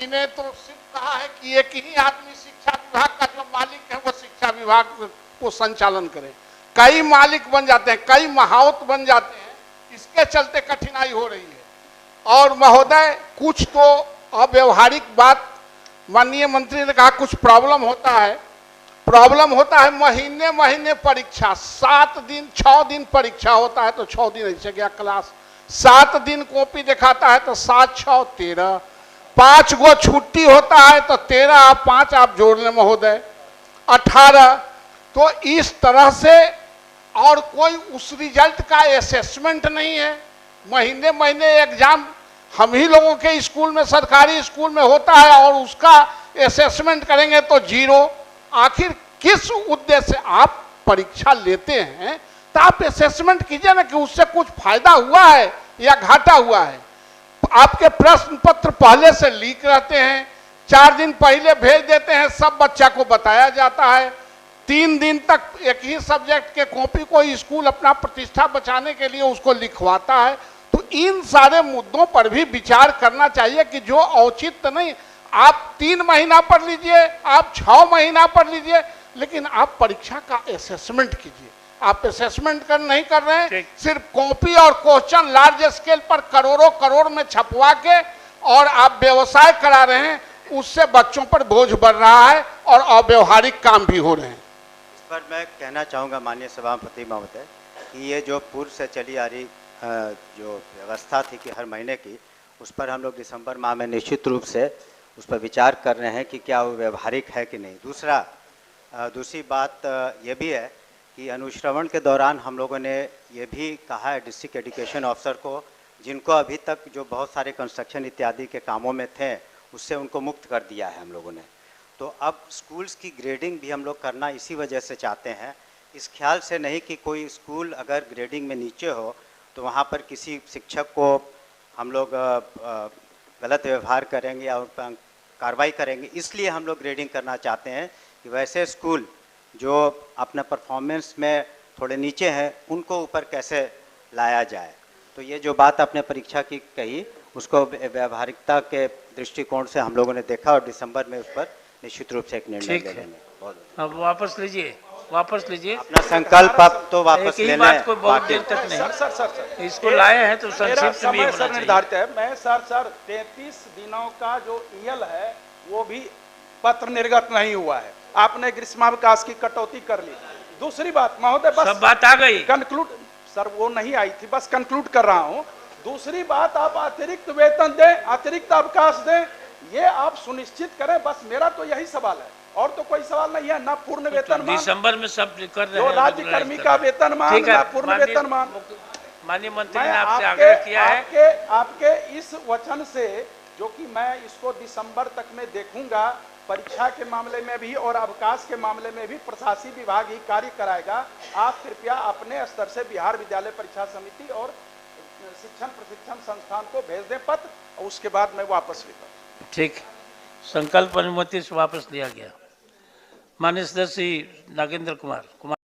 जी ने तो सिर्फ कहा है कि एक ही आदमी शिक्षा विभाग का जो मालिक है वो शिक्षा विभाग को संचालन करे। कई मालिक बन जाते हैं, कई महावत बन जाते हैं, इसके चलते कठिनाई हो रही है। और महोदय कुछ तो अव्यवहारिक बात माननीय मंत्री ने कहा, कुछ प्रॉब्लम होता है महीने महीने परीक्षा, 7 दिन 6 दिन परीक्षा होता है तो 6 दिन ऐसे गया क्लास, 7 दिन कॉपी दिखाता है तो 7 6 13, 5 गो छुट्टी होता है तो 13 5 आप जोड़ लें महोदय 18। तो इस तरह से और कोई उस रिजल्ट का असेसमेंट नहीं है। महीने महीने एग्जाम हम ही लोगों के स्कूल में, सरकारी स्कूल में होता है और उसका असेसमेंट करेंगे तो 0। आखिर किस उद्देश्य से आप परीक्षा लेते हैं? तो आप असेसमेंट कीजिए ना कि उससे कुछ फायदा हुआ है या घाटा हुआ है। आपके प्रश्न पत्र पहले से लीक रहते हैं, 4 दिन पहले भेज देते हैं, सब बच्चा को बताया जाता है। 3 दिन तक एक ही सब्जेक्ट के कॉपी को स्कूल अपना प्रतिष्ठा बचाने के लिए उसको लिखवाता है। तो इन सारे मुद्दों पर भी विचार करना चाहिए कि जो औचित्य नहीं, आप 3 महीना पढ़ लीजिए, आप 6 महीना पढ़ लीजिए, लेकिन आप परीक्षा का असेसमेंट कीजिए। आप असेसमेंट नहीं कर रहे हैं, सिर्फ कॉपी और क्वेश्चन लार्ज स्केल पर करोड़ों करोड़ में छपवा के और आप व्यवसाय करा रहे हैं, उससे बच्चों पर बोझ बढ़ रहा है और अव्यवहारिक काम भी हो रहे हैं। इस पर मैं कहना चाहूँगा माननीय सभापति महोदय कि ये जो पूर्व से चली आ रही जो व्यवस्था थी कि हर महीने की, उस पर हम लोग दिसंबर माह में निश्चित रूप से उस पर विचार कर रहे हैं कि क्या वो व्यवहारिक है कि नहीं। दूसरी बात ये भी है कि अनुश्रवण के दौरान हम लोगों ने ये भी कहा है डिस्ट्रिक्ट एजुकेशन ऑफिसर को, जिनको अभी तक जो बहुत सारे कंस्ट्रक्शन इत्यादि के कामों में थे उससे उनको मुक्त कर दिया है हम लोगों ने। तो अब स्कूल्स की ग्रेडिंग भी हम लोग करना इसी वजह से चाहते हैं, इस ख्याल से नहीं कि कोई स्कूल अगर ग्रेडिंग में नीचे हो तो वहाँ पर किसी शिक्षक को हम लोग गलत व्यवहार करेंगे या उन पर कार्रवाई करेंगे। इसलिए हम लोग ग्रेडिंग करना चाहते हैं कि वैसे स्कूल जो अपने परफॉर्मेंस में थोड़े नीचे हैं उनको ऊपर कैसे लाया जाए। तो ये जो बात आपने परीक्षा की कही, उसको व्यावहारिकता के दृष्टिकोण से हम लोगों ने देखा और दिसंबर में उस पर निश्चित रूप से एक निर्णय ले लेंगे। अब वापस लीजिए अपना संकल्प आप तो वापस ले लें। कोई बहुत देर तक नहीं। सर इसको लाए हैं तो संक्षिप्त भी होना चाहिए। निर्धारित है। मैं सर 33 दिनों का जो ईएल है वो भी पत्र निर्गत नहीं हुआ है। आपने ग्रीष्मावकाश की कटौती कर ली। दूसरी बात महोदय, बस सब बात आ गई, कंक्लूड सर वो नहीं आई थी, बस कंक्लूड कर रहा हूं। दूसरी बात, आप अतिरिक्त वेतन दें, अतिरिक्त अवकाश दें, ये आप सुनिश्चित करें। बस मेरा तो यही सवाल है और तो कोई सवाल नहीं है। ना पूर्ण वेतन दिसंबर में सब कर रहे हैं, जो राज्य कर्मी का वेतन मान, ना पूर्ण वेतन मान। माननीय मंत्री ने आपसे आग्रह किया है। आपके इस वचन से, जो कि मैं इसको दिसंबर तक में देखूंगा, परीक्षा के मामले में भी और अवकाश के मामले में भी प्रशासनिक विभाग ही कार्य कराएगा। आप कृपया अपने स्तर से बिहार विद्यालय परीक्षा समिति और शिक्षण प्रशिक्षण संस्थान को भेज दें पत्र, और उसके बाद मैं वापस लेता। ठीक, संकल्प अनुमति से वापस लिया गया। माननीय सदस्य नागेंद्र कुमार।